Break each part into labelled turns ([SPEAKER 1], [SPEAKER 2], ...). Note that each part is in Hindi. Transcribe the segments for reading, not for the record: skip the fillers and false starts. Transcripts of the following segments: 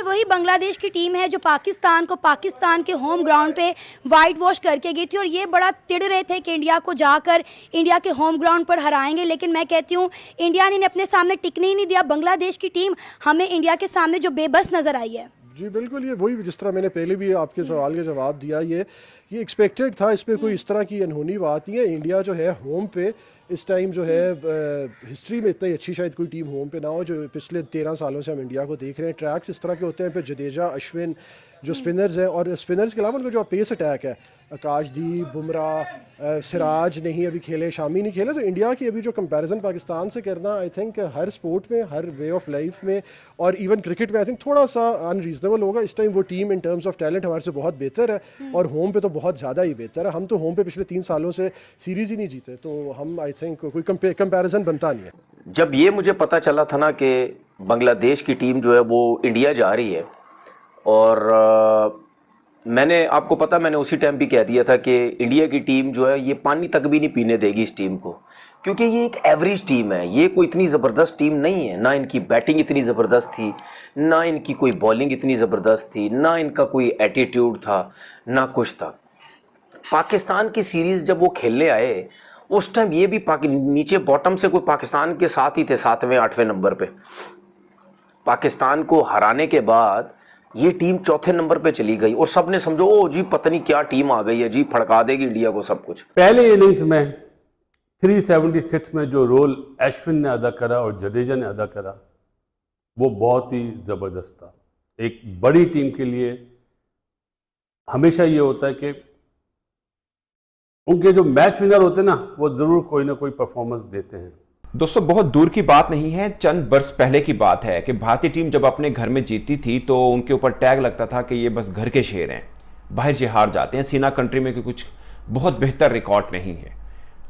[SPEAKER 1] वही बांग्लादेश की टीम है जो पाकिस्तान को पाकिस्तान के होम ग्राउंड पे वाइट वॉश करके गई थी और ये बड़ा तिड़ रहे थे कि इंडिया को जाकर इंडिया के होम ग्राउंड पर हराएंगे, लेकिन मैं कहती हूँ इंडिया ने अपने सामने टिकने ही नहीं दिया। बांग्लादेश की टीम हमें इंडिया के सामने जो बेबस नज़र आई है।
[SPEAKER 2] जी बिल्कुल, ये वही जिस तरह मैंने पहले भी आपके सवाल का जवाब दिया, ये एक्सपेक्टेड था, इसमें कोई इस तरह की अनहोनी बात नहीं है। इंडिया जो है होम पे इस टाइम जो है हिस्ट्री में इतनी अच्छी शायद कोई टीम होम पे ना हो, जो पिछले 13 सालों से हम इंडिया को देख रहे हैं। ट्रैक्स इस तरह के होते हैं, फिर जडेजा, अश्विन जो स्पिनर्स हैं, और स्पिनर्स के अलावा उनका जो पेस अटैक है, आकाशदीप, बुमराह, सिराज नहीं अभी खेले, शामी नहीं खेले, तो इंडिया की अभी जो कंपैरिजन पाकिस्तान से करना, आई थिंक हर स्पोर्ट में, हर वे ऑफ लाइफ में और इवन क्रिकेट में आई थिंक थोड़ा सा अनरीजनेबल होगा। इस टाइम वो team in terms of talent हमारे से बहुत बेहतर है और होम पे तो बहुत ज़्यादा ही बेहतर है। हम तो होम पे पिछले 3 सालों से सीरीज़ ही नहीं जीते, तो हम आई थिंक कोई कंपैरिजन बनता नहीं है।
[SPEAKER 3] जब ये मुझे पता चला था ना कि बांग्लादेश की टीम जो है वो इंडिया जा रही है, और मैंने आपको पता, मैंने उसी टाइम भी कह दिया था कि इंडिया की टीम जो है ये पानी तक भी नहीं पीने देगी इस टीम को, क्योंकि ये एक एवरेज टीम है, ये कोई इतनी ज़बरदस्त टीम नहीं है। ना इनकी बैटिंग इतनी ज़बरदस्त थी, ना इनकी कोई बॉलिंग इतनी ज़बरदस्त थी, ना इनका कोई एटीट्यूड था, ना कुछ था। पाकिस्तान की सीरीज़ जब वो खेलने आए उस टाइम ये भी नीचे बॉटम से कोई पाकिस्तान के साथ ही थे, 7वें 8वें नंबर पे। पाकिस्तान को हराने के बाद ये टीम 4थे नंबर पे चली गई और सब ने समझो ओ जी पता नहीं क्या टीम आ गई है जी, फड़का देगी इंडिया को सब कुछ।
[SPEAKER 4] पहले इनिंग्स में 376 में जो रोल अश्विन ने अदा करा और जडेजा ने अदा करा वो बहुत ही ज़बरदस्त था। एक बड़ी टीम के लिए हमेशा ये होता है कि उनके जो मैच विनर होते हैं ना, वो ज़रूर कोई ना कोई परफॉर्मेंस देते हैं।
[SPEAKER 5] दोस्तों, बहुत दूर की बात नहीं है, चंद वर्ष पहले की बात है कि भारतीय टीम जब अपने घर में जीतती थी तो उनके ऊपर टैग लगता था कि ये बस घर के शेर हैं, बाहर से हार जाते हैं, सीना कंट्री में कुछ बहुत बेहतर रिकॉर्ड नहीं है।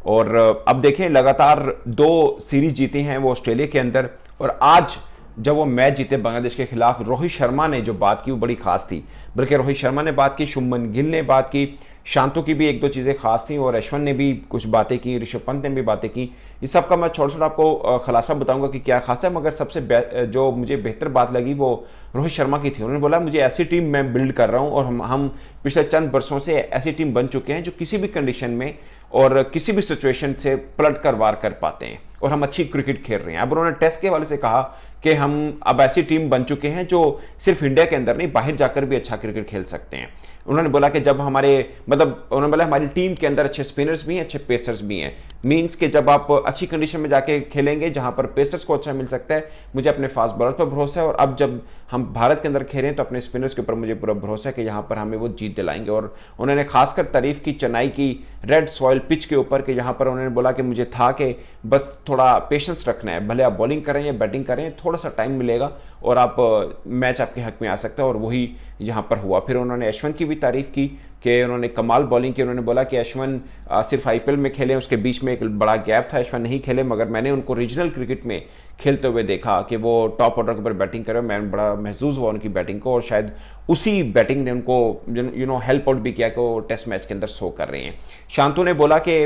[SPEAKER 5] और अब देखें, लगातार 2 सीरीज जीती हैं वो ऑस्ट्रेलिया के अंदर, और आज जब वो मैच जीते बांग्लादेश के खिलाफ, रोहित शर्मा ने जो बात की वो बड़ी खास थी। बल्कि रोहित शर्मा ने बात की, शुभमन गिल ने बात की, शांतु की भी 1-2 चीज़ें खास थी, और अश्विन ने भी कुछ बातें की, ऋषभ पंत ने भी बातें की। इस सब का मैं छोटा आपको खुलासा बताऊंगा कि क्या खास है, मगर सबसे जो मुझे बेहतर बात लगी वो रोहित शर्मा की थी। उन्होंने बोला मुझे ऐसी टीम मैं बिल्ड कर रहा हूँ, और हम पिछले चंद वर्षों से ऐसी टीम बन चुके हैं जो किसी भी कंडीशन में और किसी भी सिचुएशन से पलट कर वार कर पाते हैं, और हम अच्छी क्रिकेट खेल रहे हैं। अब उन्होंने टेस्ट के हवाले से कहा कि हम अब ऐसी टीम बन चुके हैं जो सिर्फ इंडिया के अंदर नहीं, बाहर जाकर भी अच्छा क्रिकेट खेल सकते हैं। उन्होंने बोला कि जब उन्होंने बोला हमारी टीम के अंदर अच्छे स्पिनर्स भी हैं, अच्छे पेसर्स भी हैं। मीन्स कि जब आप अच्छी कंडीशन में जाके खेलेंगे जहां पर पेसर्स को अच्छा मिल सकता है, मुझे अपने फास्ट बॉलर पर भरोसा है, और अब जब हम भारत के अंदर खेलें तो अपने स्पिनर्स के ऊपर मुझे पूरा भरोसा है कि यहाँ पर हमें वो जीत दिलाएंगे। और उन्होंने खासकर तारीफ की चेन्नई की रेड सॉइल पिच के ऊपर, कि यहाँ पर उन्होंने बोला कि मुझे था कि बस थोड़ा पेशेंस रखना है, भले आप बॉलिंग करें या बैटिंग करें, थोड़ा सा टाइम मिलेगा और आप मैच आपके हक में आ सकता है, और वही यहाँ पर हुआ। फिर उन्होंने अश्विन की भी तारीफ की कि उन्होंने कमाल बॉलिंग की। उन्होंने बोला कि अश्विन सिर्फ आईपीएल में खेले, उसके बीच में एक बड़ा गैप था, अश्विन नहीं खेले, मगर मैंने उनको रीजनल क्रिकेट में खेलते हुए देखा कि वो टॉप ऑर्डर के ऊपर बैटिंग करे, मैं बड़ा महसूस हुआ उनकी बैटिंग को, और शायद उसी बैटिंग ने उनको हेल्प आउट भी किया कि वो टेस्ट मैच के अंदर शो कर रहे हैं। शांतु ने बोला कि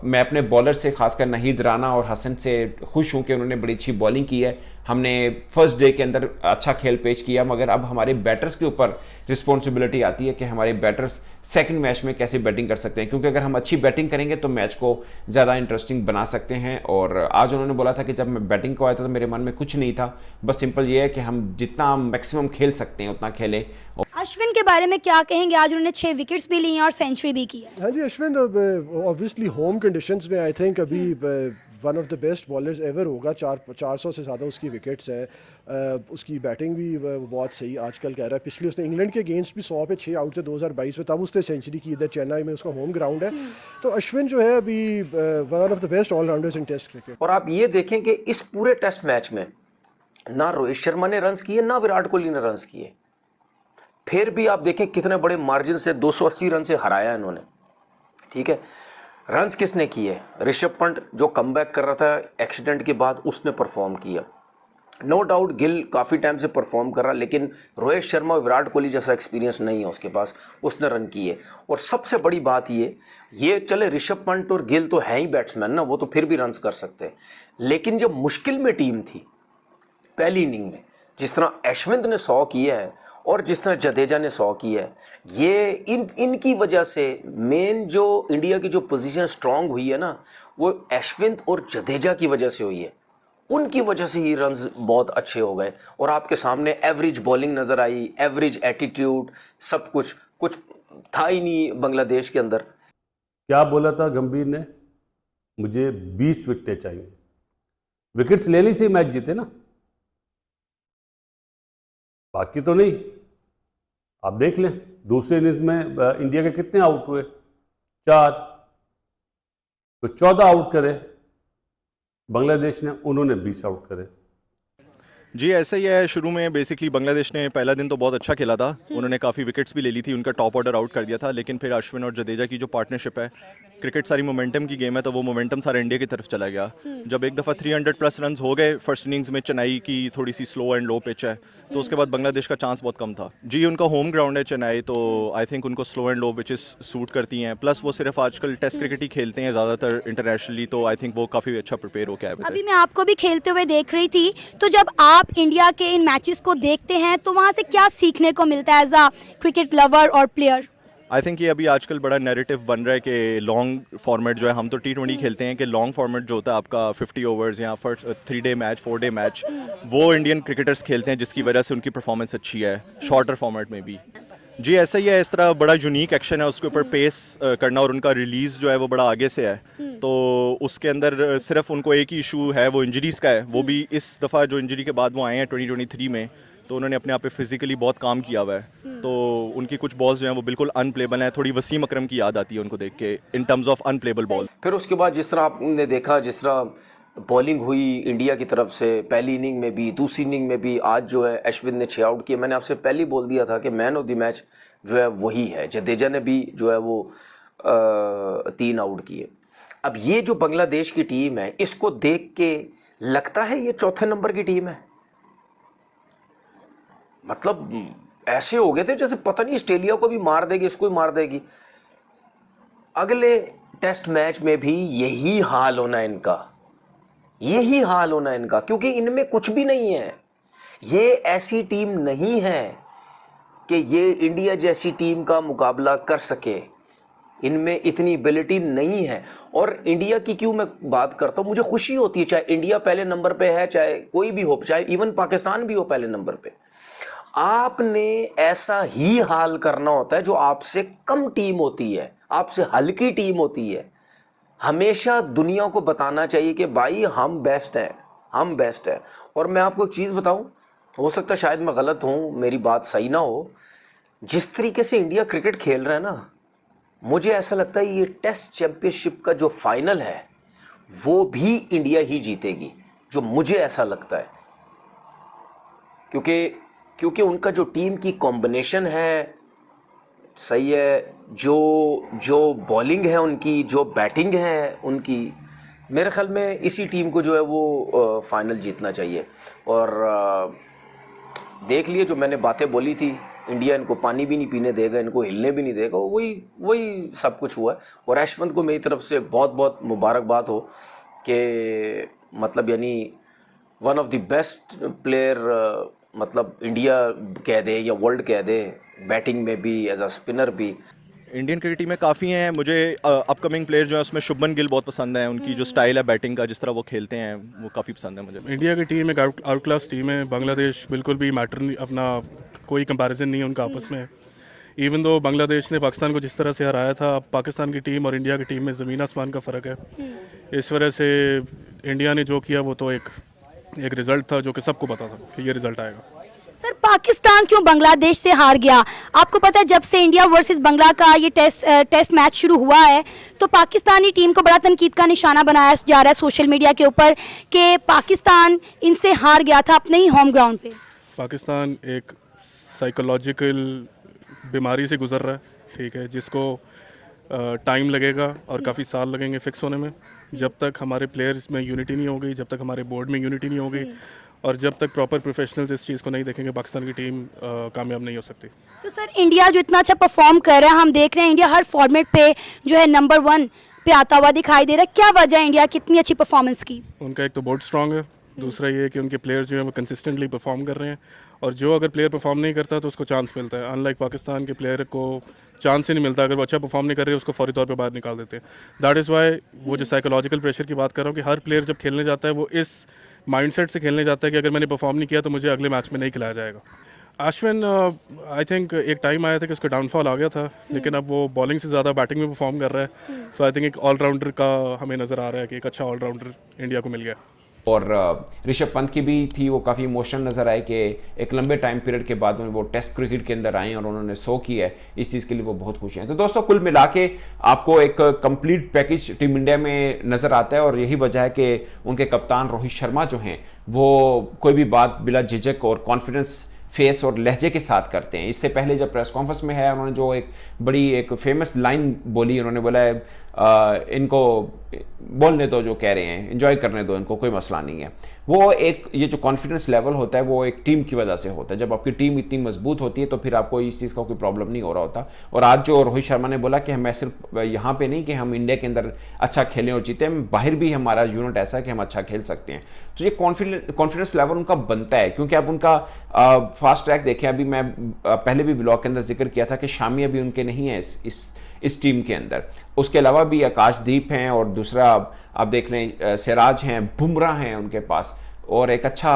[SPEAKER 5] मैं अपने बॉलर से, खासकर नाहिद राना और हसन से खुश हूं कि उन्होंने बड़ी अच्छी बॉलिंग की है। हमने फर्स्ट डे के अंदर अच्छा खेल पेश किया, मगर अब हमारे बैटर्स के ऊपर रिस्पॉन्सिबिलिटी आती है कि हमारे बैटर्स सेकंड मैच में कैसे बैटिंग कर सकते हैं, क्योंकि अगर हम अच्छी बैटिंग करेंगे तो मैच को ज़्यादा इंटरेस्टिंग बना सकते हैं। और आज उन्होंने बोला था कि जब मैं बैटिंग को आया था तो मेरे मन में कुछ नहीं था, बस सिंपल ये है कि हम जितना मैक्सिमम खेल सकते हैं उतना खेलें।
[SPEAKER 1] अश्विन के बारे में क्या कहेंगे? आज उन्होंने 6 विकेट्स भी ली हैं और सेंचुरी भी की है।
[SPEAKER 2] हाँ जी, अश्विन ऑब्वियसली होम कंडीशंस में आई थिंक अभी one of the best bowlers ever होगा। 400 से ज़्यादा उसकी विकेट्स है। उसकी बैटिंग भी बहुत सही आजकल कह रहा है। पिछले उसने इंग्लैंड के अगेंस्ट भी 100 पे 6 आउट थे 2022 में, तब उसने सेंचुरी की। इधर चेन्नई में उसका होम ग्राउंड है। तो अश्विन जो है अभी one of the best allrounders in test cricket.
[SPEAKER 3] और आप ये देखें कि इस पूरे टेस्ट मैच में ना रोहित शर्मा ने रन्स किए, ना विराट कोहली ने रन्स किए, फिर भी आप देखें कितने बड़े मार्जिन से 280 रन से हराया इन्होंने। ठीक है, रन्स किसने किए? ऋषभ पंत जो कमबैक कर रहा था एक्सीडेंट के बाद, उसने परफॉर्म किया। नो डाउट गिल काफ़ी टाइम से परफॉर्म कर रहा, लेकिन रोहित शर्मा विराट कोहली जैसा एक्सपीरियंस नहीं है उसके पास, उसने रन किए। और सबसे बड़ी बात ये चले ऋषभ पंत और गिल तो है ही बैट्समैन ना, वो तो फिर भी रन्स कर सकते हैं, लेकिन जब मुश्किल में टीम थी पहली इनिंग में, जिस तरह अश्विन ने 100 किया है और जिस तरह जडेजा ने 100 किया है, ये इनकी वजह से मेन जो इंडिया की जो पोजीशन स्ट्रांग हुई है ना, वो अश्विन और जडेजा की वजह से हुई है। उनकी वजह से ही रन्स बहुत अच्छे हो गए और आपके सामने एवरेज बॉलिंग नज़र आई, एवरेज एटीट्यूड, सब कुछ था ही नहीं बांग्लादेश के अंदर।
[SPEAKER 4] क्या बोला था गंभीर ने? मुझे 20 विकेटें चाहिए। विकेट्स लेने से मैच जीते ना, बाकी तो नहीं। आप देख लें दूसरे इनिंग्स में इंडिया के कितने आउट हुए? 4। तो 14 आउट करे बांग्लादेश ने, उन्होंने 20 आउट करे।
[SPEAKER 6] जी ऐसा ही है। शुरू में बेसिकली बांग्लादेश ने पहला दिन तो बहुत अच्छा खेला था, उन्होंने काफ़ी विकेट्स भी ले ली थी, उनका टॉप ऑर्डर आउट कर दिया था, लेकिन फिर अश्विन और जडेजा की जो पार्टनरशिप है, क्रिकेट सारी मोमेंटम की गेम है, तो वो मोमेंटम सारा इंडिया की तरफ चला गया। जब एक दफ़ा 300 प्लस रन हो गए फर्स्ट इनिंग्स में, चेन्नई की थोड़ी सी स्लो एंड लो पिच है, तो उसके बाद बांग्लादेश का चांस बहुत कम था। जी उनका होम ग्राउंड है चेन्नई, तो आई थिंक उनको slow and low pitches suit करती हैं, प्लस वो सिर्फ आजकल टेस्ट क्रिकेट ही खेलते हैं ज़्यादातर इंटरनेशनली, तो आई थिंक वो काफ़ी अच्छा प्रिपेयर होकर आए
[SPEAKER 1] अभी मैं आपको भी खेलते हुए देख रही थी, तो जब आप इंडिया के इन मैचेस को देखते हैं तो वहाँ से क्या सीखने को मिलता है एज अ क्रिकेट लवर और प्लेयर?
[SPEAKER 6] आई थिंक ये अभी आजकल बड़ा नैरेटिव बन रहा है कि लॉन्ग फॉर्मेट जो है, हम तो T20 खेलते हैं, कि लॉन्ग फॉर्मेट जो होता है आपका 50 ओवर्स या first 3 day match 4 day match, वो इंडियन क्रिकेटर्स खेलते हैं, जिसकी वजह से उनकी परफॉर्मेंस अच्छी है शॉर्टर फॉर्मेट में भी। जी ऐसा ही है, इस तरह बड़ा यूनिक एक्शन है, उसके ऊपर पेस करना और उनका रिलीज़ जो है वो बड़ा आगे से है, तो उसके अंदर सिर्फ उनको एक ही इशू है, वो इंजरीज़ का है। वो भी इस दफ़ा जो इंजरी के बाद वो आए हैं 2023 में, तो उन्होंने अपने आप पे फिजिकली बहुत काम किया हुआ है, तो उनकी कुछ बॉल्स जो हैं वो बिल्कुल अनप्लेबल हैं। थोड़ी वसीम अकरम की याद आती है उनको देख के in terms of unplayable ball.
[SPEAKER 3] फिर उसके बाद जिस तरह आपने देखा, जिस तरह बॉलिंग हुई इंडिया की तरफ से पहली इनिंग में भी, दूसरी इनिंग में भी, आज जो है अश्विन ने 6 आउट किए। मैंने आपसे पहले ही बोल दिया था कि मैन ऑफ द मैच जो है वही है। जडेजा ने भी जो है वो 3 आउट किए। अब ये जो बांग्लादेश की टीम है, इसको देख के लगता है ये चौथे नंबर की टीम है। मतलब ऐसे हो गए थे जैसे पता नहीं ऑस्ट्रेलिया को भी मार देगी, इसको भी मार देगी। अगले टेस्ट मैच में भी यही हाल होना है इनका, यही हाल होना है इनका, क्योंकि इनमें कुछ भी नहीं है। ये ऐसी टीम नहीं है कि ये इंडिया जैसी टीम का मुकाबला कर सके, इनमें इतनी एबिलिटी नहीं है। और इंडिया की क्यों मैं बात करता हूँ, मुझे खुशी होती है, चाहे इंडिया पहले नंबर पे है, चाहे कोई भी हो, चाहे इवन पाकिस्तान भी हो पहले नंबर पे। आपने ऐसा ही हाल करना होता है जो आपसे कम टीम होती है, आपसे हल्की टीम होती है। हमेशा दुनिया को बताना चाहिए कि भाई हम बेस्ट हैं, हम बेस्ट हैं। और मैं आपको एक चीज़ बताऊं, हो सकता है शायद मैं गलत हूं, मेरी बात सही ना हो, जिस तरीके से इंडिया क्रिकेट खेल रहा है ना, मुझे ऐसा लगता है ये टेस्ट चैंपियनशिप का जो फाइनल है वो भी इंडिया ही जीतेगी, जो मुझे ऐसा लगता है। क्योंकि उनका जो टीम की कॉम्बिनेशन है सही है, जो बॉलिंग है उनकी, जो बैटिंग है उनकी, मेरे ख्याल में इसी टीम को जो है वो फाइनल जीतना चाहिए। और देख लिए जो मैंने बातें बोली थी, इंडिया इनको पानी भी नहीं पीने देगा, इनको हिलने भी नहीं देगा, वही सब कुछ हुआ है। और अश्विन को मेरी तरफ से बहुत बहुत मुबारकबाद हो कि मतलब यानी one of the best player, मतलब इंडिया कह दे या वर्ल्ड कह दे, बैटिंग में भी एज अ स्पिनर भी।
[SPEAKER 6] इंडियन क्रिकेट टीम में काफ़ी हैं, मुझे अपकमिंग प्लेयर जो है उसमें शुभमन गिल बहुत पसंद है, उनकी जो स्टाइल है बैटिंग का, जिस तरह वो खेलते हैं, वो काफ़ी पसंद है मुझे।
[SPEAKER 7] इंडिया की टीम एक आउट क्लास टीम है, बांग्लादेश बिल्कुल भी मैटर नहीं, अपना कोई कंपैरिजन नहीं है उनका आपस में। इवन दो बांग्लादेश ने पाकिस्तान को जिस तरह से हराया था, पाकिस्तान की टीम और इंडिया की टीम में ज़मीन आसमान का फ़र्क है। इस वजह से इंडिया ने जो किया वो तो एक रिज़ल्ट था जो कि सबको पता था कि ये रिज़ल्ट आएगा।
[SPEAKER 1] सर पाकिस्तान क्यों बांग्लादेश से हार गया? आपको पता है जब से इंडिया वर्सेस बांग्ला का ये टेस्ट मैच शुरू हुआ है तो पाकिस्तानी टीम को बड़ा तनकीद का निशाना बनाया जा रहा है सोशल मीडिया के ऊपर कि पाकिस्तान इनसे हार गया था अपने ही होम ग्राउंड पे।
[SPEAKER 7] पाकिस्तान एक साइकोलॉजिकल बीमारी से गुजर रहा है, ठीक है, जिसको टाइम लगेगा और काफ़ी साल लगेंगे फिक्स होने में। जब तक हमारे प्लेयर्स में यूनिटी नहीं होगी, जब तक हमारे बोर्ड में यूनिटी नहीं होगी और जब तक प्रॉपर प्रोफेशनल्स इस चीज़ को नहीं देखेंगे, पाकिस्तान की टीम कामयाब नहीं हो सकती।
[SPEAKER 1] तो सर इंडिया जो इतना अच्छा परफॉर्म कर रहा है, हम देख रहे हैं इंडिया हर फॉर्मेट पे जो है नंबर 1 पे आता हुआ दिखाई दे रहा है, क्या वजह है इंडिया की इतनी अच्छी परफॉर्मेंस की?
[SPEAKER 7] उनका एक तो बोर्ड स्ट्रांग है, दूसरा ये है कि उनके प्लेयर्स जो हैं वो कंसिस्टेंटली परफॉर्म कर रहे हैं, और जो अगर प्लेयर परफॉर्म नहीं करता तो उसको चांस मिलता है। अनलाइक पाकिस्तान के प्लेयर को चांस ही नहीं मिलता, अगर वो अच्छा परफॉर्म नहीं कर रहे उसको फौरी तौर पे बाहर निकाल देते हैं। दैट इज़ वाई वो जो साइकोलॉजिकल प्रेशर की बात कर रहा हूँ कि हर प्लेयर जब खेलने जाता है वो इस माइंडसेट से खेलने जाता है कि अगर मैंने परफॉर्म नहीं किया तो मुझे अगले मैच में नहीं खिलाया जाएगा। अश्विन आई थिंक एक टाइम आया था कि उसका डाउनफॉल आ गया था, लेकिन अब वो बॉलिंग से ज़्यादा बैटिंग में परफॉर्म कर रहा है। सो आई थिंक एक ऑलराउंडर का हमें नज़र आ रहा है कि एक अच्छा ऑलराउंडर इंडिया को मिल गया।
[SPEAKER 5] और ऋषभ पंत की भी थी, वो काफ़ी इमोशनल नज़र आए कि एक लंबे टाइम पीरियड के बाद में वो टेस्ट क्रिकेट के अंदर आए और उन्होंने शो किया है। इस चीज़ के लिए वो बहुत खुश हैं। तो दोस्तों, कुल मिला के आपको एक कंप्लीट पैकेज टीम इंडिया में नज़र आता है, और यही वजह है कि उनके कप्तान रोहित शर्मा जो हैं वो कोई भी बात बिला झिझक और कॉन्फिडेंस फेस और लहजे के साथ करते हैं। इससे पहले जब प्रेस कॉन्फ्रेंस में है, उन्होंने जो एक बड़ी एक फेमस लाइन बोली, उन्होंने बोला है इनको बोलने दो, जो कह रहे हैं एंजॉय करने दो, इनको कोई मसला नहीं है। वो एक ये जो कॉन्फिडेंस लेवल होता है वो एक टीम की वजह से होता है। जब आपकी टीम इतनी मजबूत होती है तो फिर आपको इस चीज़ का कोई प्रॉब्लम नहीं हो रहा होता। और आज जो रोहित शर्मा ने बोला कि मैं सिर्फ यहाँ पे नहीं कि हम इंडिया के अंदर अच्छा खेलें और जीते, बाहर भी हमारा यूनिट ऐसा है कि हम अच्छा खेल सकते हैं। तो ये कॉन्फिडेंस लेवल उनका बनता है, क्योंकि अब उनका फास्ट ट्रैक देखें। अभी मैं पहले भी व्लॉग के अंदर जिक्र किया था कि शामी अभी उनके नहीं है इस टीम के अंदर। उसके अलावा भी आकाशदीप हैं, और दूसरा आप देख लें सिराज हैं, बुमराह हैं उनके पास, और एक अच्छा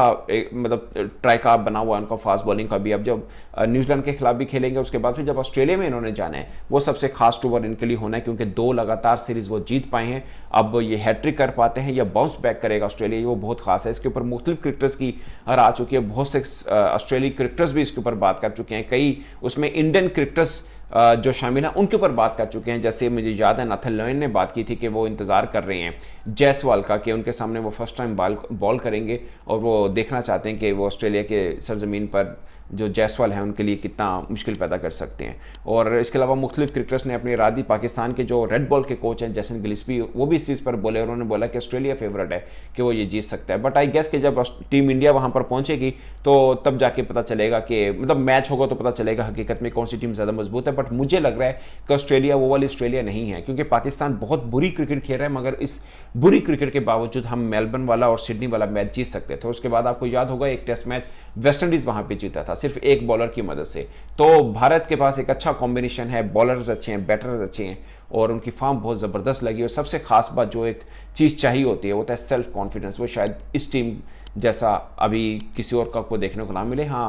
[SPEAKER 5] मतलब ट्राइका बना हुआ है उनका फास्ट बॉलिंग का भी। अब जब न्यूजीलैंड के खिलाफ भी खेलेंगे, उसके बाद फिर जब ऑस्ट्रेलिया में इन्होंने जाना है, वो सबसे खास टूर इनके लिए होना है, क्योंकि 2 लगातार सीरीज वो जीत पाए हैं। अब ये हैट्रिक कर पाते हैं या बाउंस बैक करेगा ऑस्ट्रेलिया, वो बहुत खास है। इसके ऊपर मुख्तलिफ क्रिकेटर्स की हर आ चुकी है, बहुत से ऑस्ट्रेलियाई क्रिकेटर्स भी इसके ऊपर बात कर चुके हैं। कई उसमें इंडियन क्रिकेटर्स जो शामिल हैं उनके ऊपर बात कर चुके हैं। जैसे मुझे याद है नाथन लॉयन ने बात की थी कि वो इंतज़ार कर रहे हैं जायसवाल का कि उनके सामने वो फर्स्ट टाइम बॉल करेंगे, और वो देखना चाहते हैं कि वो ऑस्ट्रेलिया के सरजमीन पर जो जायसवाल है उनके लिए कितना मुश्किल पैदा कर सकते हैं। और इसके अलावा मुख्तलिफ क्रिकेटर्स ने अपनी राय दी। पाकिस्तान के जो रेड बॉल के कोच हैं जैसन गिलिस्पी, वो भी इस चीज़ पर बोले, उन्होंने बोला कि ऑस्ट्रेलिया फेवरेट है कि वो ये जीत सकता है। बट आई गेस कि जब टीम इंडिया वहाँ पर पहुँचेगी तो तब जाके पता चलेगा कि मतलब मैच होगा तो पता चलेगा हकीकत में कौन सी टीम ज़्यादा मजबूत है। बट मुझे लग रहा है कि ऑस्ट्रेलिया वो वाली ऑस्ट्रेलिया नहीं है, क्योंकि पाकिस्तान बहुत बुरी क्रिकेट खेल रहा है, मगर इस बुरी क्रिकेट के बावजूद हम मेलबर्न वाला और सिडनी वाला मैच जीत सकते थे। उसके बाद आपको याद होगा एक टेस्ट मैच वेस्ट इंडीज़ वहाँ पे जीता था सिर्फ एक बॉलर की मदद से। तो भारत के पास एक अच्छा कॉम्बिनेशन है, बॉलर्स अच्छे हैं, बैटर्स अच्छे हैं, और उनकी फॉर्म बहुत ज़बरदस्त लगी। और सबसे खास बात जो एक चीज़ चाहिए होती है वो होता है सेल्फ कॉन्फिडेंस। वो शायद इस टीम जैसा अभी किसी और का आपको देखने को ना मिले। हाँ,